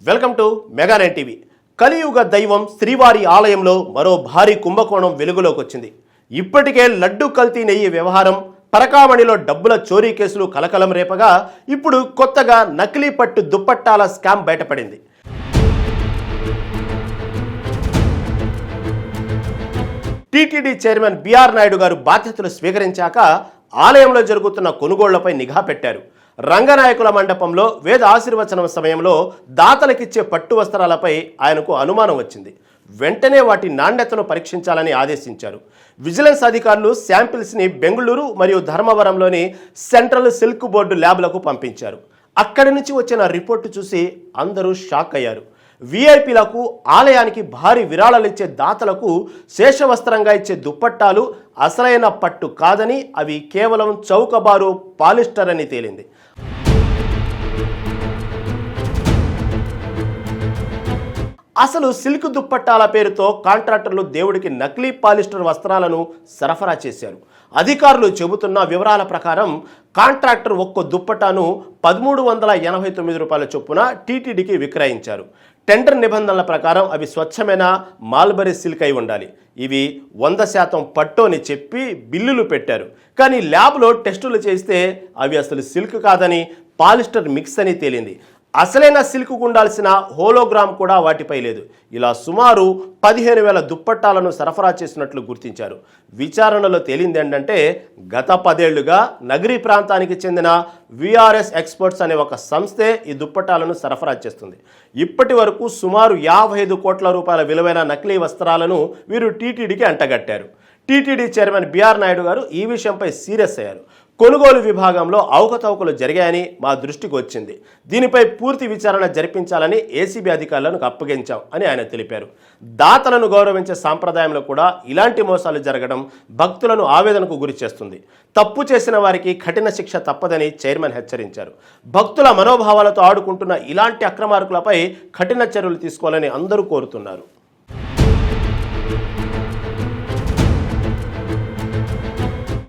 Welcome to మెగా9 TV. కలియుగ దైవం శ్రీవారి ఆలయంలో మరో భారీ కుంభకోణం వెలుగులోకి వచ్చింది. ఇప్పటికే లడ్డు కల్తీ నెయ్యి వ్యవహారం, పరకామణిలో డబ్బుల చోరీ కేసులు కలకలం రేపగా ఇప్పుడు కొత్తగా నకిలీ పట్టు దుప్పట్టాల స్కామ్ బయటపడింది. టీటీడీ చైర్మన్ బిఆర్ నాయుడు గారు బాధ్యతలు స్వీకరించాక ఆలయంలో జరుగుతున్న కొనుగోళ్లపై నిఘా పెట్టారు. రంగనాయకుల మండపంలో వేద ఆశీర్వచనం సమయంలో దాతలకిచ్చే పట్టు వస్త్రాలపై ఆయనకు అనుమానం వచ్చింది. వెంటనే వాటి నాణ్యతను పరీక్షించాలని ఆదేశించారు. విజిలెన్స్ అధికారులు శాంపిల్స్ని బెంగళూరు మరియు ధర్మవరంలోని సెంట్రల్ సిల్క్ బోర్డు ల్యాబ్లకు పంపించారు. అక్కడి నుంచి వచ్చిన రిపోర్టు చూసి అందరూ షాక్ అయ్యారు. విఐపీలకు, ఆలయానికి భారీ విరాళాలిచ్చే దాతలకు శేషవస్త్రంగా ఇచ్చే దుప్పట్టాలు అసలైన పట్టు కాదని, అవి కేవలం చౌకబారు పాలిస్టర్ అని తేలింది. అసలు సిల్క్ దుప్పట్టాల పేరుతో కాంట్రాక్టర్లు దేవుడికి నకిలీ పాలిస్టర్ వస్త్రాలను సరఫరా చేశారు. అధికారులు చెబుతున్న వివరాల ప్రకారం కాంట్రాక్టర్ ఒక్కో దుప్పటాను 1389 రూపాయల చొప్పున టీటీడీకి విక్రయించారు. టెండర్ నిబంధనల ప్రకారం అవి స్వచ్ఛమైన మాల్బరీ సిల్క్ అయి ఉండాలి. ఇవి 100% పట్టు అని చెప్పి బిల్లులు పెట్టారు. కానీ ల్యాబ్లో టెస్టులు చేస్తే అవి అసలు సిల్క్ కాదని, పాలిస్టర్ మిక్స్ అని తేలింది. అసలైన సిల్క్ ఉండాల్సిన హోలోగ్రామ్ కూడా వాటిపై లేదు. ఇలా సుమారు 15,000 దుప్పట్టాలను సరఫరా చేసినట్లు గుర్తించారు. విచారణలో తేలింది ఏంటంటే, గత 10 ఏళ్లుగా నగరీ ప్రాంతానికి చెందిన విఆర్ఎస్ ఎక్స్పర్ట్స్ అనే ఒక సంస్థే ఈ దుప్పట్టాలను సరఫరా చేస్తుంది. ఇప్పటి వరకు సుమారు 55 కోట్ల రూపాయల విలువైన నకిలీ వస్త్రాలను వీరు టీటీడీకి అంటగట్టారు. టీటీడీ చైర్మన్ బిఆర్ నాయుడు గారు ఈ విషయంపై సీరియస్ అయ్యారు. కొనుగోలు విభాగంలో అవకతవకలు జరిగాయని మా దృష్టికి వచ్చింది. దీనిపై పూర్తి విచారణ జరిపించాలని ఏసీబీ అధికారులను అప్పగించాం అని ఆయన తెలిపారు. దాతలను గౌరవించే సాంప్రదాయంలో కూడా ఇలాంటి మోసాలు జరగడం భక్తులను ఆవేదనకు గురి చేస్తుంది. తప్పు చేసిన వారికి కఠిన శిక్ష తప్పదని చైర్మన్ హెచ్చరించారు. భక్తుల మనోభావాలతో ఆడుకుంటున్న ఇలాంటి అక్రమార్కులపై కఠిన చర్యలు తీసుకోవాలని అందరూ కోరుతున్నారు.